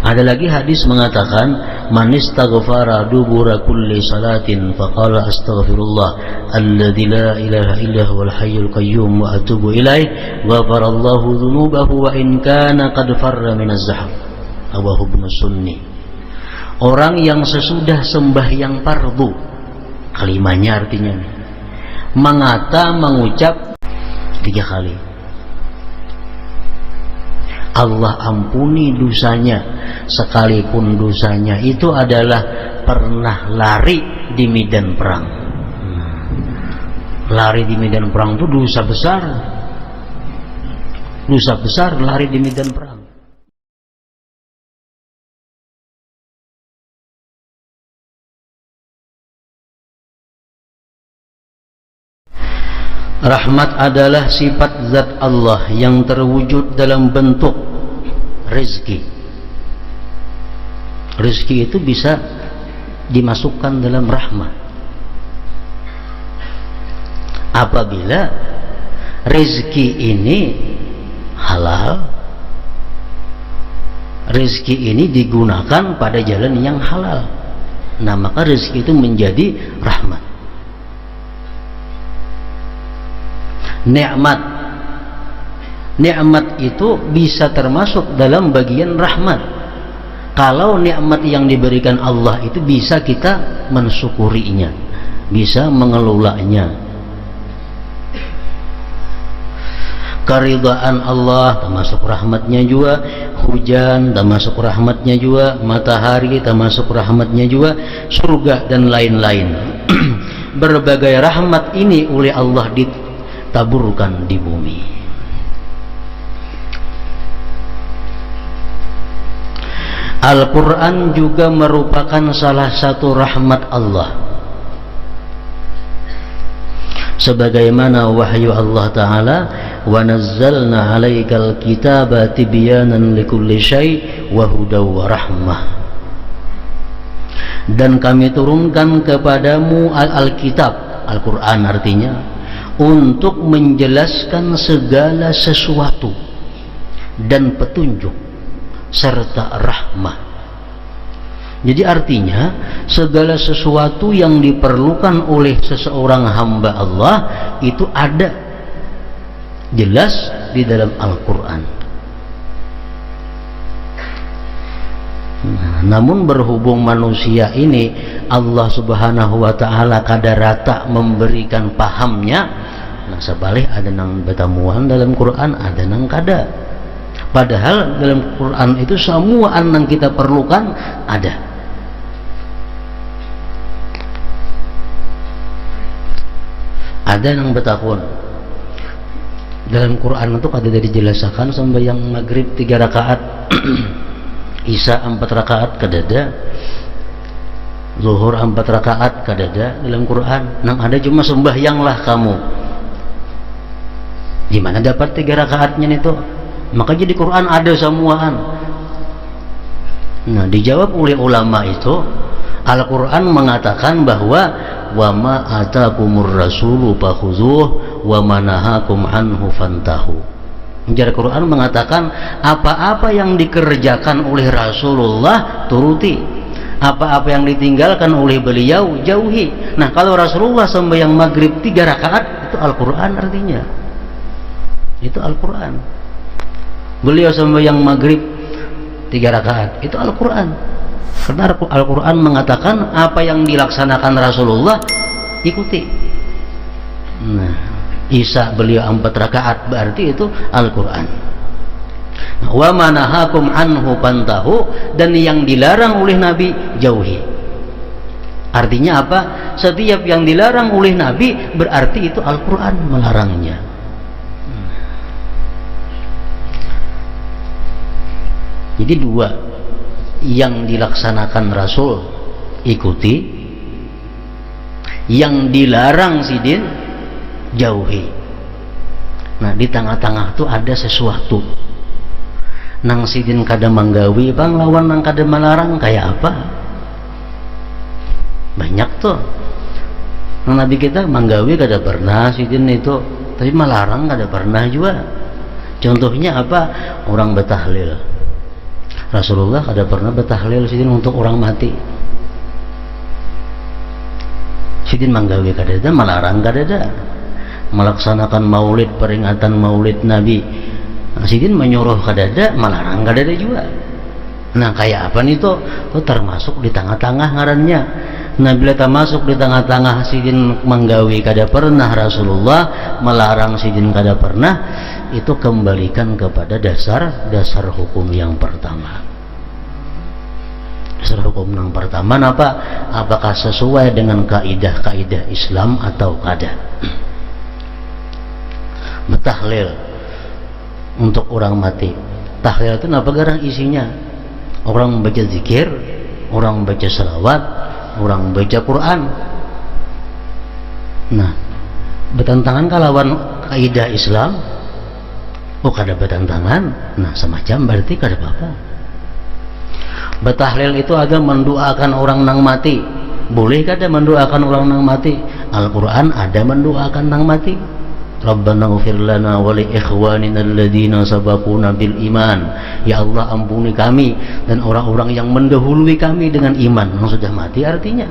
Ada lagi hadis mengatakan, man istaghfara dubura kulli salatin faqala astaghfirullah alladzi la ilaha illa huwal hayyul qayyum wa atubu ilaih ghafarallahu dzunubahu wa in kana qad farra minaz zahab. Rawahu Ibnu Sunni. Orang yang sesudah sembahyang fardu, kalimatnya artinya mengucap 3 kali, Allah ampuni dosanya, sekalipun dosanya itu adalah pernah lari di medan perang. Lari di medan perang itu dosa besar. Dosa besar lari di medan perang. Rahmat adalah sifat zat Allah yang terwujud dalam bentuk rezeki. Rezeki itu bisa dimasukkan dalam rahmat apabila rezeki ini halal, rezeki ini digunakan pada jalan yang halal. Nah, maka rezeki itu menjadi rahmat. Nikmat itu bisa termasuk dalam bagian rahmat kalau nikmat yang diberikan Allah itu bisa kita mensyukurinya, bisa mengelolanya. Keridhaan Allah termasuk rahmatnya juga, hujan termasuk rahmatnya juga, matahari termasuk rahmatnya juga, surga dan lain-lain. Berbagai rahmat ini oleh Allah ditaburkan di bumi. Al-Quran juga merupakan salah satu rahmat Allah, sebagaimana wahyu Allah Ta'ala, wa nazzalna 'alaikal kitaba tibyanan likulli syai' wa hudaw wa rahmah, dan kami turunkan kepadamu Al-Kitab, Al-Quran artinya, untuk menjelaskan segala sesuatu dan petunjuk serta rahmah. Jadi artinya segala sesuatu yang diperlukan oleh seseorang hamba Allah itu ada jelas di dalam Al-Quran. Namun berhubung manusia ini Allah Subhanahu wa Ta'ala kadarata memberikan pahamnya, nah sebalik ada nang betamuan dalam Quran, ada nang kada. Padahal dalam Quran itu semua yang kita perlukan ada. Ada nang betapun dalam Quran itu kada dijelaskan sembahyang maghrib 3 rakaat, Isya 4 rakaat kadada, Zuhur 4 rakaat kadada dalam Quran. Nang ada cuma sembahyanglah kamu. Di mana dapat 3 rakaatnya itu? Maka jadi Quran ada semuaan. Nah, dijawab oleh ulama itu, Al-Quran mengatakan bahwa wa ma atakumur rasulu fakhuzuh wa ma nahakum anhu fantahu. Jadi Al-Quran mengatakan apa-apa yang dikerjakan oleh Rasulullah turuti, apa-apa yang ditinggalkan oleh beliau jauhi. Nah, kalau Rasulullah sembahyang maghrib 3 rakaat itu Al-Quran artinya. Itu Al-Quran. Beliau sembahyang maghrib 3 rakaat itu Al-Quran, karena Al-Quran mengatakan apa yang dilaksanakan Rasulullah ikuti. Nah, Isya beliau 4 rakaat berarti itu Al-Quran. Wa manahakum anhu pantahu, dan yang dilarang oleh Nabi jauhi. Artinya apa? Setiap yang dilarang oleh Nabi berarti itu Al-Quran melarangnya. Jadi 2, yang dilaksanakan Rasul ikuti, yang dilarang sidin jauhi. Nah, di tengah-tengah itu ada sesuatu nang sidin kada manggawi bang lawan nang kada melarang kayak apa? Banyak tuh. Nang Nabi kita manggawi kada pernah sidin itu, tapi melarang kada pernah juga. Contohnya apa? Orang betahlil. Rasulullah kada pernah bertahlil sidin untuk orang mati. Sidin manggawi kadada, melarang kadada. Melaksanakan maulid, peringatan maulid Nabi, sidin menyuruh kadada, melarang kadada juga. Nah kayak apa nih tuh? Tuh termasuk di tengah-tengah ngarannya. Nah bila termasuk di tengah-tengah sidin menggawi kada pernah, Rasulullah melarang sidin kada pernah, itu kembalikan kepada dasar hukum yang pertama. Dasar hukum yang pertama apa? Apakah sesuai dengan kaidah-kaidah Islam atau kada? Betahlil untuk orang mati. Tahlil itu apa garang isinya? Orang membaca zikir, orang membaca salawat, orang membaca Quran. Nah, bertentangan kalawan kaidah Islam? Oh kada bertentangan. Nah semacam berarti kada apa-apa. Betahlil itu ada mendoakan orang nang mati. Boleh kada mendoakan orang nang mati? Al-Quran ada mendoakan nang mati. Rabbana ighfir lana wa li ikhwanina alladhina sabaquna bil iman. Ya Allah ampuni kami dan orang-orang yang mendahului kami dengan iman, yang sudah mati artinya.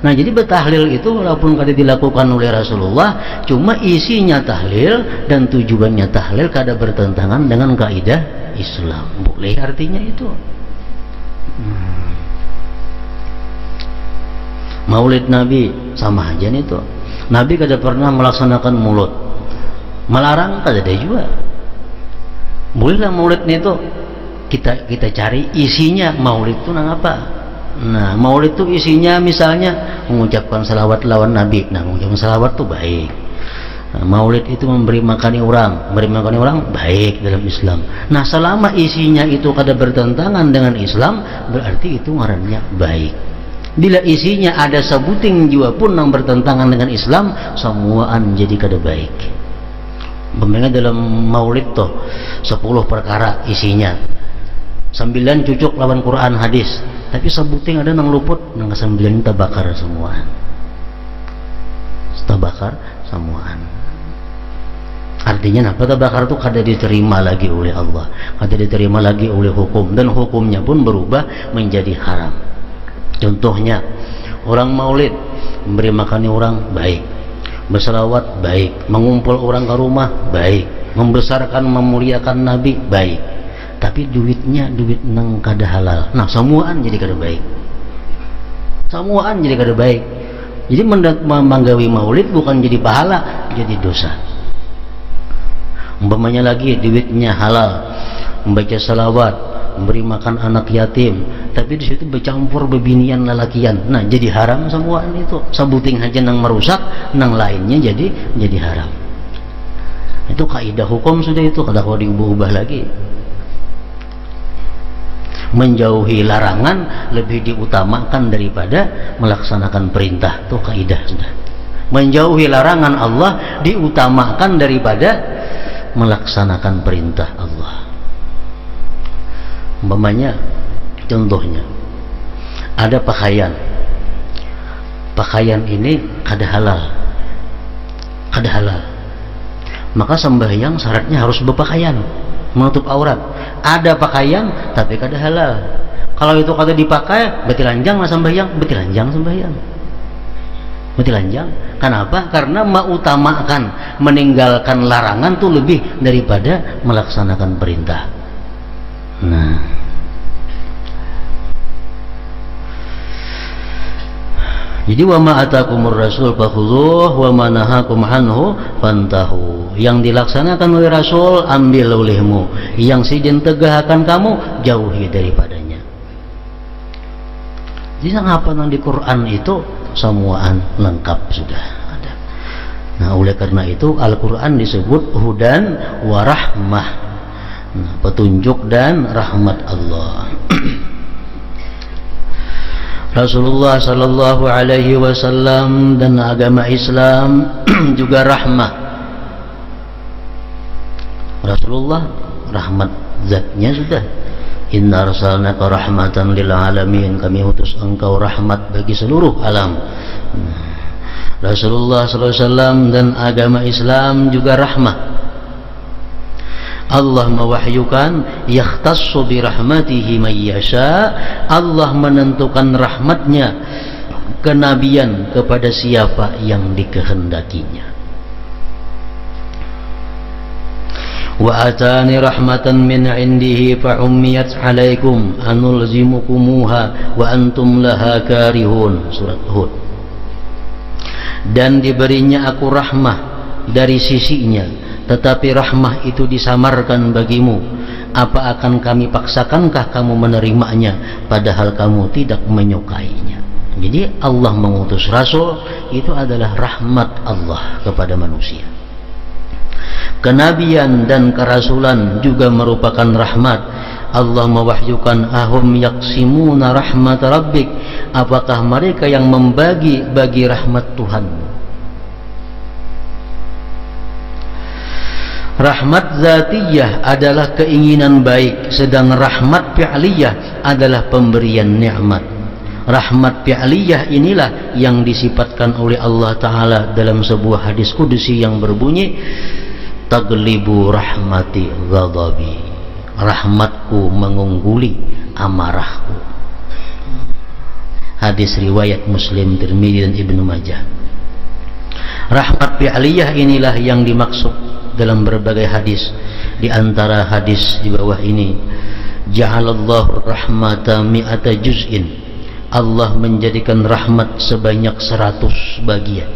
Nah jadi betahlil itu walaupun kada dilakukan oleh Rasulullah, cuma isinya tahlil dan tujuannya tahlil kada bertentangan dengan kaidah Islam. Boleh artinya itu. Maulid Nabi sama aja nih tuh. Nabi kada pernah melaksanakan mulut. Melarang kada ada juga. Bolehlah maulid itu kita cari isinya maulid itu nang apa. Nah maulid itu isinya misalnya mengucapkan salawat lawan Nabi. Nah mengucapkan salawat itu baik. Nah, maulid itu memberi makan orang baik dalam Islam. Nah selama isinya itu kada bertentangan dengan Islam, berarti itu ngarannya baik. Bila isinya ada sebuting jua pun yang bertentangan dengan Islam, semuaan jadi kada baik. Pembinaan dalam maulid tuh 10 perkara isinya, 9 cucuk lawan Quran hadis, tapi sebuting ada nang luput, nang 9 tabakar semuaan. Tabakar semuaan. Artinya apa? Tabakar itu kada diterima lagi oleh Allah, kada diterima lagi oleh hukum, dan hukumnya pun berubah menjadi haram. Contohnya orang maulid memberi makan orang baik, berselawat baik, mengumpul orang ke rumah baik, membesarkan memuliakan Nabi baik, tapi duitnya duit nang kada halal. Nah semuaan jadi kada baik, semuaan jadi kada baik. Jadi menggawi maulid bukan jadi pahala, jadi dosa. Umpamanya lagi duitnya halal, membaca salawat, memberi makan anak yatim, tapi di situ bercampur bebinian lalakian. Nah jadi haram semuaan itu. Sebuting aja nang merusak, nang lainnya jadi haram. Itu kaidah hukum sudah itu, kada kau diubah-ubah lagi. Menjauhi larangan lebih diutamakan daripada melaksanakan perintah. Itu kaidah sudah. Menjauhi larangan Allah diutamakan daripada melaksanakan perintah Allah. Umpamanya contohnya ada pakaian ini kada halal, maka sembahyang syaratnya harus berpakaian menutup aurat. Ada pakaian tapi kada halal, kalau itu kada dipakai berarti lanjang lah sembahyang, berarti lanjang sembahyang, berarti lanjang. Kenapa? Karena mengutamakan meninggalkan larangan tuh lebih daripada melaksanakan perintah. Nah, jadi wa ma atakumur rasul fakhudhuh wa ma nahakum anhu fantahu. Yang dilaksanakan oleh Rasul ambil olehmu, yang sidin tegahkan kamu jauhi daripadanya. Jadi apa yang di Quran itu semuaan lengkap sudah ada. Nah oleh karena itu Al-Quran disebut hudan wa rahmah. Nah, petunjuk dan rahmat Allah. Rasulullah sallallahu alaihi wasallam dan agama Islam juga rahmah. Rasulullah rahmat zatnya sudah. Inna arsalnaka rahmatan lil alamin, kami utus engkau rahmat bagi seluruh alam. Rasulullah sallallahu alaihi wasallam dan agama Islam juga rahmah. Allah mewahyukan yakhtassu bi rahmatihi may yasha, Allah menentukan rahmatnya kenabian kepada siapa yang dikehendakinya. Wa atani rahmatan min indihi fa ummiyat alaikum anulzimukumuha wa antum laha karihun. Surat Hud. Dan diberinya aku rahmah dari sisinya, tetapi rahmah itu disamarkan bagimu. Apa akan kami paksakankah kamu menerimanya padahal kamu tidak menyukainya? Jadi Allah mengutus Rasul itu adalah rahmat Allah kepada manusia. Kenabian dan kerasulan juga merupakan rahmat. Allah mewahyukan ahum yaqsimuna rahmat rabbik, apakah mereka yang membagi-bagi rahmat Tuhan? Rahmat zatiyah adalah keinginan baik, sedang rahmat fi'liyah adalah pemberian nikmat. Rahmat fi'liyah inilah yang disifatkan oleh Allah Ta'ala dalam sebuah hadis kudusi yang berbunyi, taglibu rahmati ghadabi, rahmatku mengungguli amarahku. Hadis riwayat Muslim, Tirmidzi dan Ibnu Majah. Rahmat fi'liyah inilah yang dimaksud dalam berbagai hadis. Di antara hadis di bawah ini, ja'alallahu rahmata mi'ata juz'in, Allah menjadikan rahmat sebanyak 100 bagian.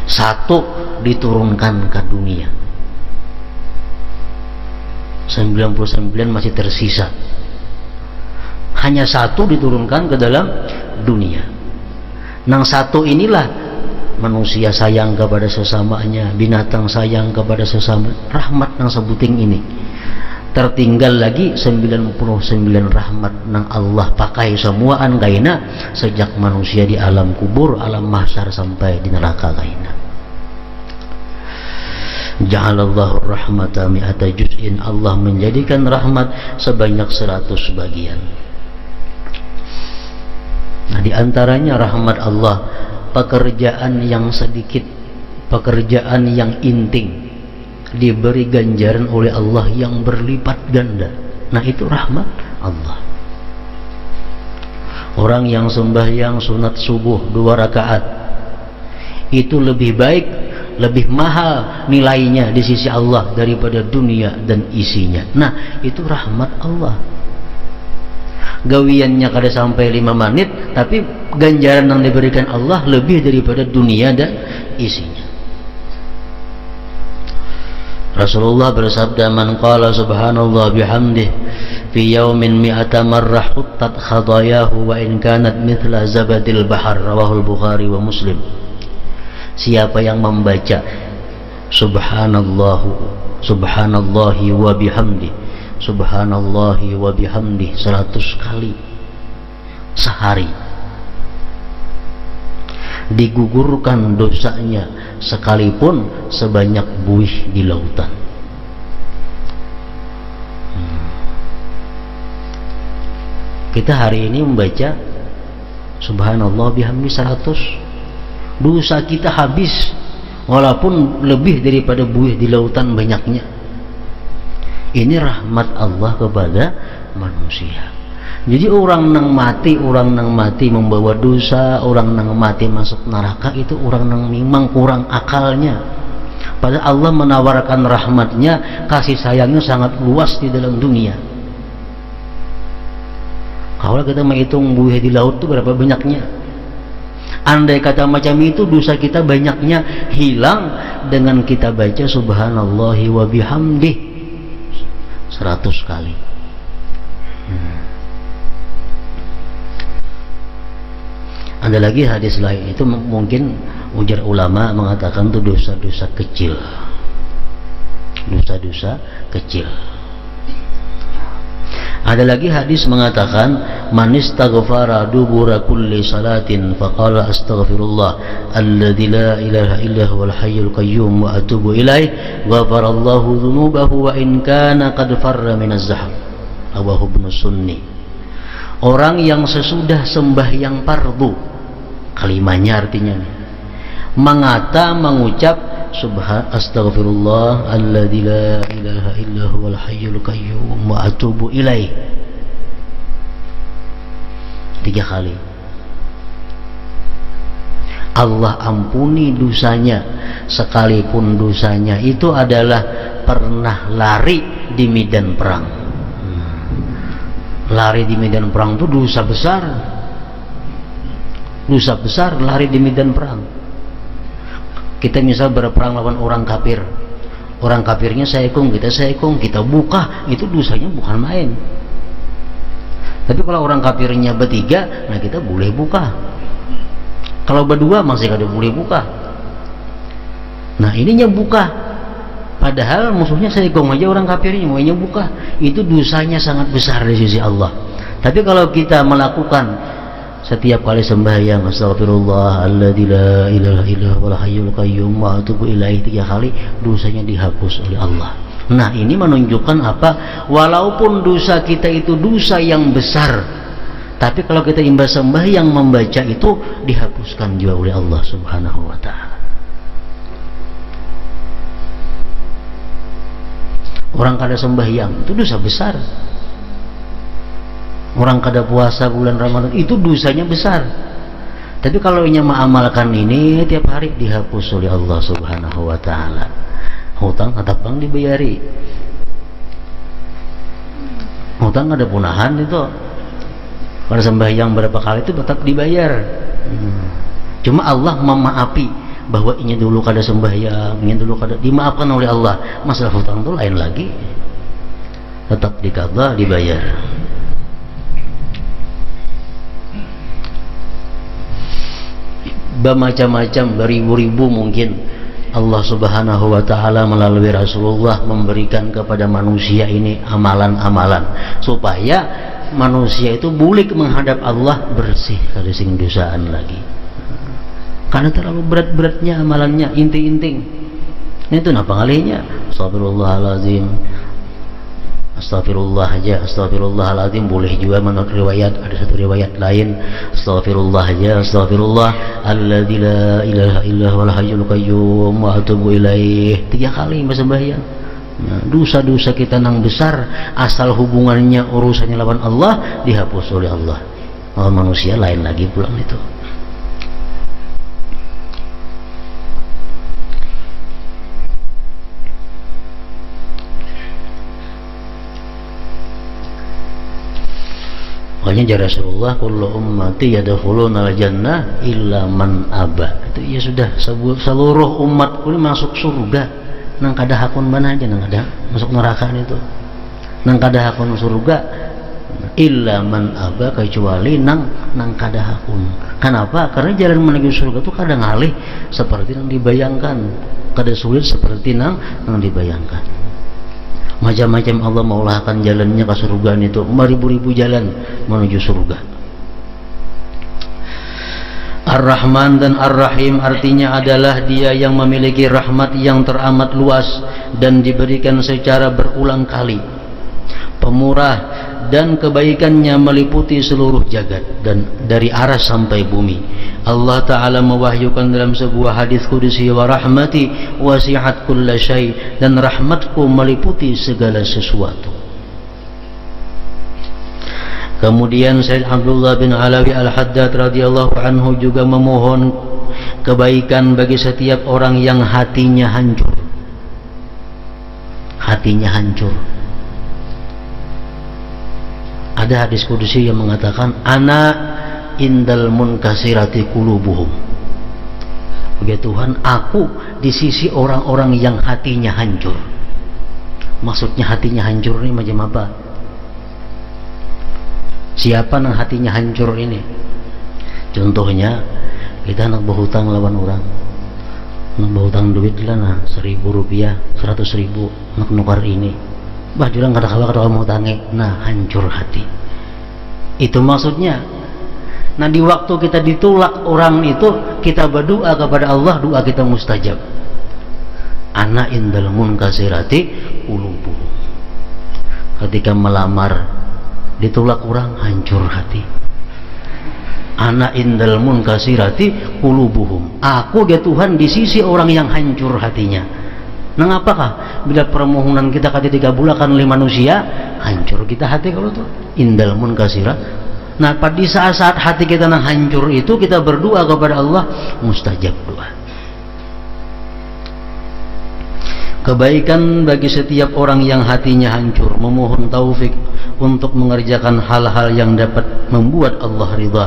Satu diturunkan ke dunia, 99 masih tersisa. Hanya satu diturunkan ke dalam dunia. Nang satu inilah manusia sayang kepada sesamanya, binatang sayang kepada sesama. Rahmat nang sebuting ini. Tertinggal lagi 99 rahmat nang Allah pakai semuaan kaina sejak manusia di alam kubur, alam mahsyar sampai di neraka kaina. Ja'alallahu rahmata mi'ata juz'in, Allah menjadikan rahmat sebanyak 100 bagian. Nah, di antaranya rahmat Allah, pekerjaan yang sedikit, pekerjaan yang inting diberi ganjaran oleh Allah yang berlipat ganda. Nah, itu rahmat Allah. Orang yang sembahyang sunat subuh 2 rakaat itu lebih baik, lebih mahal nilainya di sisi Allah daripada dunia dan isinya. Nah, itu rahmat Allah. Gawiannya kada sampai 5 menit, tapi ganjaran yang diberikan Allah lebih daripada dunia dan isinya. Rasulullah bersabda, man qala subhanallah bihamdih fi yaumin mi'ata marrah huttat khadayahu wa in kanat mithla zabadil bahar, rawahul Bukhari wa Muslim. Siapa yang membaca subhanallahi wa bihamdi, subhanallahi wa bihamdi 100 kali sehari, digugurkan dosanya sekalipun sebanyak buih di lautan. Kita hari ini membaca subhanallah bihamdi 100, dosa kita habis walaupun lebih daripada buih di lautan banyaknya. Ini rahmat Allah kepada manusia. Jadi orang nang mati membawa dosa, orang nang mati masuk neraka, itu orang nang memang kurang akalnya. Padahal Allah menawarkan rahmatnya, kasih sayangnya sangat luas di dalam dunia. Kalau kita menghitung buih di laut itu berapa banyaknya, andai kata macam itu, dosa kita banyaknya hilang dengan kita baca subhanallahi wa bihamdih 100 kali. Ada lagi hadis lain, itu mungkin ujar ulama mengatakan itu dosa-dosa kecil. Dosa-dosa kecil. Ada lagi hadis mengatakan, man istaghfara dubura kulli salatin faqala astaghfirullah alladzi la ilaha illa huwal hayyul qayyum wa atubu ilaih ghafarallahu dzunubahu wa in kana qad farra minaz zahab, rawahu Ibnu Sunni. Orang yang sesudah sembahyang fardu, kalimatnya artinya mengucap astaghfirullah alladzi la ilaha illa huwal hayyul qayyum wa atubu ilaih 3 kali. Allah ampuni dosanya sekalipun dosanya itu adalah pernah lari di medan perang. Lari di medan perang itu dosa besar. Dosa besar lari di medan perang. Kita misal berperang lawan orang kafir. Orang kafirnya saikung, kita buka, itu dosanya bukan main. Tapi kalau orang kafirnya bertiga, nah kita boleh buka. Kalau berdua masih kada boleh buka. Nah ininya buka, padahal musuhnya saikung aja orang kafirnya maunya buka. Itu dosanya sangat besar di sisi Allah. Tapi kalau kita melakukan setiap kali sembahyang astagfirullah alladzi la ilaha illa huwal hayyul qayyum wa atubu ilaih 3 kali, dosanya dihapus oleh Allah. Nah ini menunjukkan apa? Walaupun dosa kita itu dosa yang besar, tapi kalau kita imbas sembahyang membaca itu dihapuskan juga oleh Allah Subhanahu wa taala. Orang kada sembahyang itu dosa besar. Orang kada puasa bulan Ramadan itu dosanya besar. Tapi kalau ia mengamalkan ini tiap hari dihapus oleh Allah Subhanahu wa taala. Hutang tetap bang dibayari. Hutang ada punahan itu. Kalau sembahyang berapa kali itu tetap dibayar. Cuma Allah memaafi bahwa ini dulu kada sembahyang, ini dulu kada, dimaafkan oleh Allah. Masalah hutang itu lain lagi. Tetap dikabah dibayar. Bermacam-macam, beribu-ribu mungkin Allah Subhanahu wa taala melalui Rasulullah memberikan kepada manusia ini amalan-amalan supaya manusia itu bulik menghadap Allah bersih kada sing dosaan lagi. Karena terlalu berat-beratnya amalannya, inting-inting. Itu napa ngalinya? Astagfirullahalazim. Astagfirullah aja, astagfirullahaladzim boleh juga menurut riwayat. Ada satu riwayat lain, astagfirullah aja, astagfirullah alladzi la ilaha illa huwal hayyul qayyum wa atubu ilaih 3 kali sembahyang. Nah, dosa-dosa kita nang besar asal hubungannya urusannya lawan Allah dihapus oleh Allah. Oh, manusia lain lagi pulang itu. Makanya jara Rasulullah kullu ummati yadkhuluna al-jannah illa man aba. Itu ya sudah seluruh umatku ini masuk surga. Nang kada hakun mana aja nang kada masuk neraka itu. Nang kada hakun surga illa man aba kecuali nang kada hakun. Kenapa? Karena jalan menuju surga itu kadang ngalih seperti yang dibayangkan, kada sulit seperti nang dibayangkan. Macam-macam Allah maulahkan jalannya ke surga itu, beribu-ribu jalan menuju surga. Ar-Rahman dan Ar-Rahim artinya adalah dia yang memiliki rahmat yang teramat luas dan diberikan secara berulang kali. Pemurah dan kebaikannya meliputi seluruh jagat dan dari aras sampai bumi. Allah Ta'ala mewahyukan dalam sebuah hadis qudsi, wa rahmati wasi'at kulla syai, dan rahmatku meliputi segala sesuatu. Kemudian Sayyid Abdullah bin Alawi Al-Haddad radhiyallahu anhu juga memohon kebaikan bagi setiap orang yang hatinya hancur. Hatinya hancur. Ada hadis qudsi yang mengatakan ana indal munkasirati qulubuhum. Ya Tuhan, aku di sisi orang-orang yang hatinya hancur. Maksudnya hatinya hancur ini macam apa? Siapa yang hatinya hancur ini? Contohnya kita nak berhutang lawan orang, nak berhutang duit lah, nah 1.000 rupiah, 100.000 nak nukar ini, bah jualan kata-kata mau tangi, nah hancur hati. Itu maksudnya. Nah di waktu kita ditolak orang itu, kita berdoa kepada Allah, doa kita mustajab. Ana indal munkasirati qulubuhum. Ketika melamar ditolak orang, hancur hati. ana indal munkasirati qulubuhum, aku dia Tuhan di sisi orang yang hancur hatinya. Nah, apakah bila permohonan kita kata dikabulkan oleh manusia, hancur kita hati kalau tuh indal munkasira. Nah, pada saat-saat hati kita yang hancur itu kita berdoa kepada Allah, mustajab doa. Kebaikan bagi setiap orang yang hatinya hancur, memohon taufik untuk mengerjakan hal-hal yang dapat membuat Allah ridha.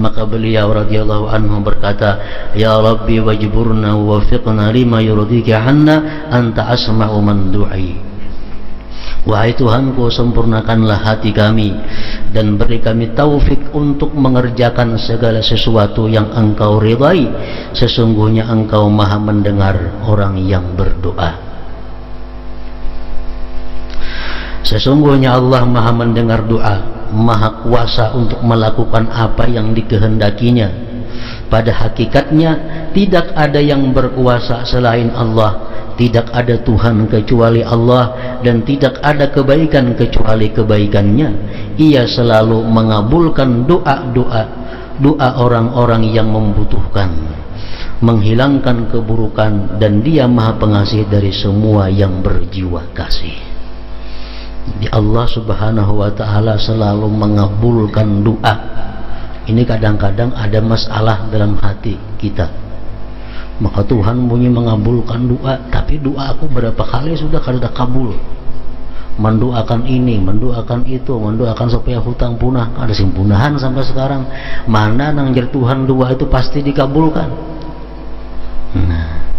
Maka beliau radhiyallahu anhu berkata, ya Rabbi wajburna wafiqna lima yurdika anna anta asma'u man du'i. Wahai Tuhanku, sempurnakanlah hati kami dan beri kami taufik untuk mengerjakan segala sesuatu yang Engkau ridai. Sesungguhnya Engkau maha mendengar orang yang berdoa. Sesungguhnya Allah maha mendengar doa, maha kuasa untuk melakukan apa yang dikehendakinya. Pada hakikatnya tidak ada yang berkuasa selain Allah, tidak ada Tuhan kecuali Allah, dan tidak ada kebaikan kecuali kebaikannya. Ia selalu mengabulkan doa orang-orang yang membutuhkan, menghilangkan keburukan, dan Dia maha pengasih dari semua yang berjiwa kasih. Di Allah subhanahu wa ta'ala selalu mengabulkan doa. Ini kadang-kadang ada masalah dalam hati kita, maka Tuhan bunyi mengabulkan doa, tapi doa aku berapa kali sudah kada kabul. Mendoakan ini, mendoakan itu, mendoakan supaya hutang punah, ada simpunahan sampai sekarang. Mana nang jar Tuhan doa itu pasti dikabulkan. Nah,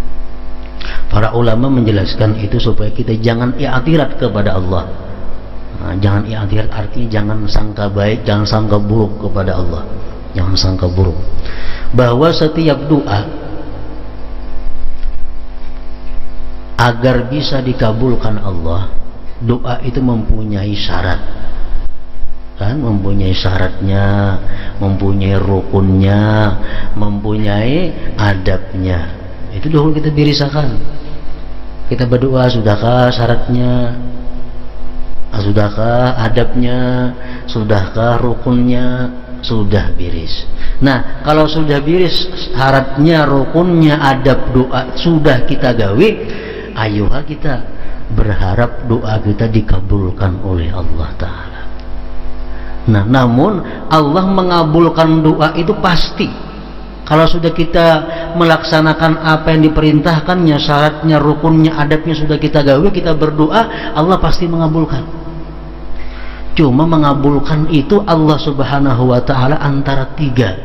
para ulama menjelaskan itu supaya kita jangan i'tirat kepada Allah. Nah, jangan i'tirat artinya jangan sangka baik, jangan sangka buruk kepada Allah. Jangan sangka buruk. Bahwa setiap doa agar bisa dikabulkan Allah, doa itu mempunyai syarat. Kan mempunyai syaratnya, mempunyai rukunnya, mempunyai adabnya. Itu dulu kita birisakan. Kita berdoa, sudahkah syaratnya? Sudahkah adabnya? Sudahkah rukunnya? Sudah biris. Nah, kalau sudah biris syaratnya, rukunnya, adab doa sudah kita gawe, ayolah kita berharap doa kita dikabulkan oleh Allah Ta'ala. Nah, namun Allah mengabulkan doa itu pasti kalau sudah kita melaksanakan apa yang diperintahkannya, syaratnya, rukunnya, adabnya sudah kita gawe, kita berdoa, Allah pasti mengabulkan. Cuma mengabulkan itu Allah subhanahu wa ta'ala antara tiga.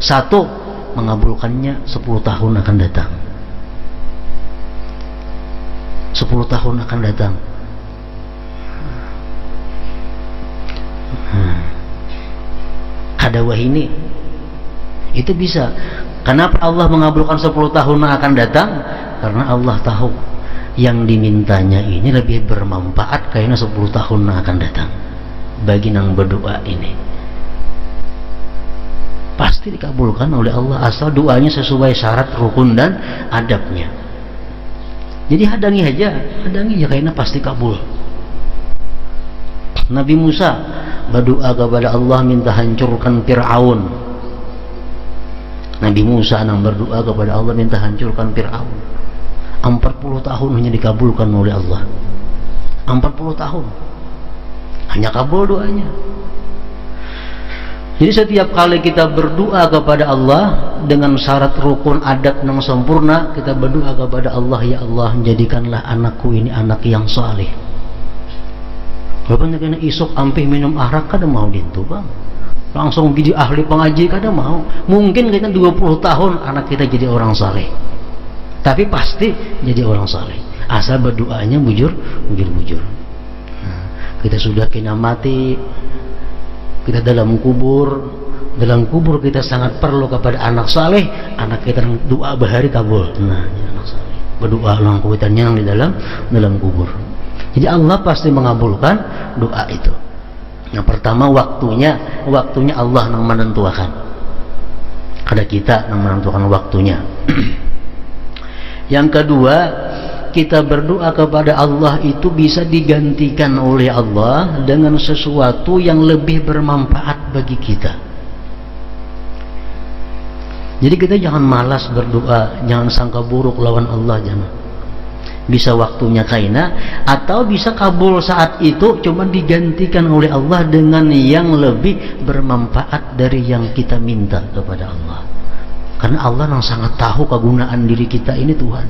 Satu, mengabulkannya 10 tahun akan datang. 10 tahun akan datang. Ada wahini itu bisa. Kenapa Allah mengabulkan 10 tahun akan datang? Karena Allah tahu yang dimintanya ini lebih bermanfaat karena 10 tahun akan datang bagi yang berdoa ini. Pasti dikabulkan oleh Allah asal doanya sesuai syarat, rukun, dan adabnya. Jadi hadangi aja karena pasti kabul. Nabi Musa berdoa kepada Allah minta hancurkan Fir'aun. Nabi Musa yang berdoa kepada Allah minta hancurkan Fir'aun. 40 tahun hanya dikabulkan oleh Allah. 40 tahun hanya kabul doanya. Jadi setiap kali kita berdoa kepada Allah dengan syarat rukun adab yang sempurna, kita berdoa kepada Allah, ya Allah jadikanlah anakku ini anak yang saleh. Walaupun kena isuk ampih minum arak kada mau dintu bang, langsung jadi ahli pengaji kada mau. Mungkin kita 20 tahun anak kita jadi orang saleh, tapi pasti jadi orang saleh asal berdoanya bujur. Nah, kita sudah kena mati, kita dalam kubur kita sangat perlu kepada anak saleh. Anak kita doa bahari kabul. Nah, anak saleh berdoa ulang kuitannya yang di dalam kubur. Jadi Allah pasti mengabulkan doa itu. Yang pertama waktunya Allah yang menentukan. Ada kita yang menentukan waktunya. Yang kedua, kita berdoa kepada Allah itu bisa digantikan oleh Allah dengan sesuatu yang lebih bermanfaat bagi kita. Jadi kita jangan malas berdoa, jangan sangka buruk lawan Allah, jangan. Bisa waktunya kaina, atau bisa kabul saat itu, cuma digantikan oleh Allah dengan yang lebih bermanfaat dari yang kita minta kepada Allah. Karena Allah yang sangat tahu kegunaan diri kita ini, Tuhan.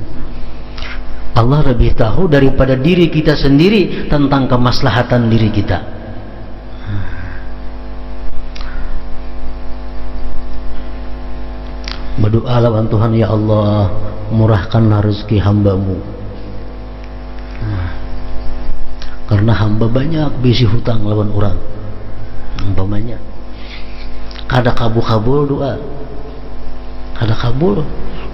Allah lebih tahu daripada diri kita sendiri tentang kemaslahatan diri kita. Berdoa lawan Tuhan, ya Allah, murahkanlah rezeki hambamu. Karena hamba banyak bisi hutang lawan orang. Umpamanya kada kabul doa, kada kabul,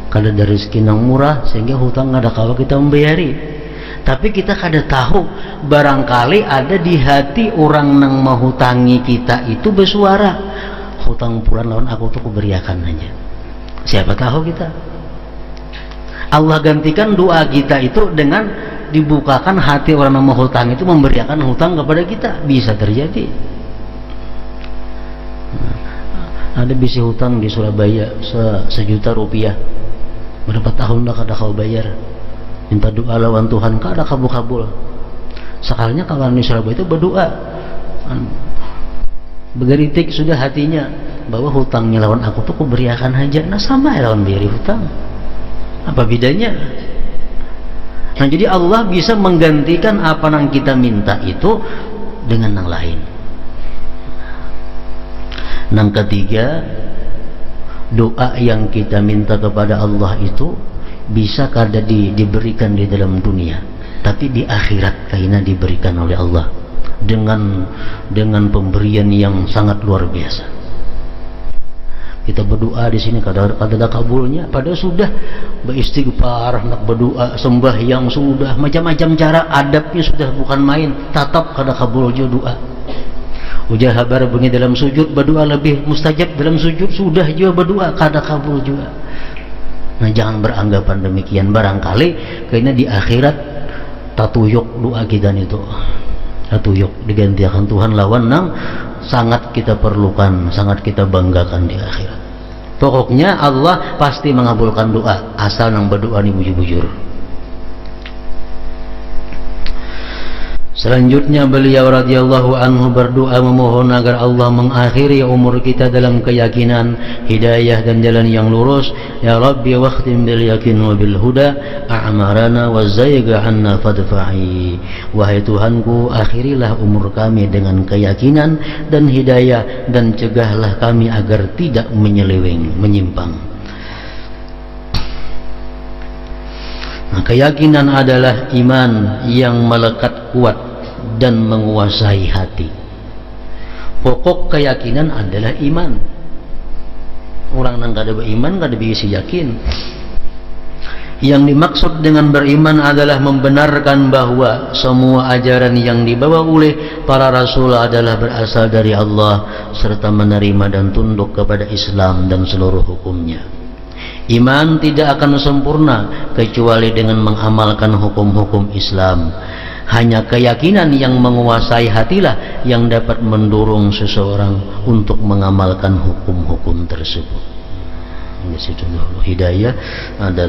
kada dari rezeki nang murah sehingga hutang kada kawa kita membayari. Tapi kita kada tahu, barangkali ada di hati orang nang menghutangi kita itu bersuara, hutang puran lawan aku tuh kuberiakan aja. Siapa tahu kita, Allah gantikan doa kita itu dengan dibukakan hati orang yang mau hutang itu memberiakan hutang kepada kita. Bisa terjadi. Ada bisi hutang di Surabaya sejuta rupiah, berapa tahun dah kada kau bayar, minta doa lawan Tuhan kada kabul. Sekalinya kawan di Surabaya itu berdoa, begeritik sudah hatinya bahwa hutangnya lawan aku tuh kuberiakan aja. Nah sama ya lawan bayari hutang, apa bedanya? Nah jadi Allah bisa menggantikan apa yang kita minta itu dengan yang lain. Yang ketiga, doa yang kita minta kepada Allah itu bisa kada diberikan di dalam dunia, tapi di akhirat kaina diberikan oleh Allah dengan pemberian yang sangat luar biasa. Kita berdoa di sini kada ada kabulnya, padahal sudah beristighfar, nak berdoa, sembahyang sudah macam-macam cara, adabnya sudah bukan main, tetap kada kabul juga doa. Ujah habar bunyi dalam sujud, berdoa lebih mustajab dalam sujud, sudah juga berdoa kada kabul juga. Nah jangan beranggapan demikian, barangkali kayaknya di akhirat tatuyuk doa kita itu, tatuyuk digantikan Tuhan lawan nang sangat kita perlukan, sangat kita banggakan di akhirat. Pokoknya Allah pasti mengabulkan doa asal nang berdoa ni bujur-bujur. Selanjutnya beliau radhiyallahu anhu berdoa memohon agar Allah mengakhiri umur kita dalam keyakinan, hidayah dan jalan yang lurus. Ya Rabbi wakhtim bil yakin wa bil huda a'marana wa zayga anna fadfa'i. Wahai Tuhanku, akhirilah umur kami dengan keyakinan dan hidayah, dan cegahlah kami agar tidak menyeleweng, menyimpang. Nah, keyakinan adalah iman yang melekat kuat dan menguasai hati. Pokok keyakinan adalah iman. Orang yang kada beriman kada bisa yakin. Yang dimaksud dengan beriman adalah membenarkan bahwa semua ajaran yang dibawa oleh para rasul adalah berasal dari Allah, serta menerima dan tunduk kepada Islam dan seluruh hukumnya. Iman tidak akan sempurna kecuali dengan mengamalkan hukum-hukum Islam. Hanya keyakinan yang menguasai hatilah yang dapat mendorong seseorang untuk mengamalkan hukum-hukum tersebut. Hidayah adalah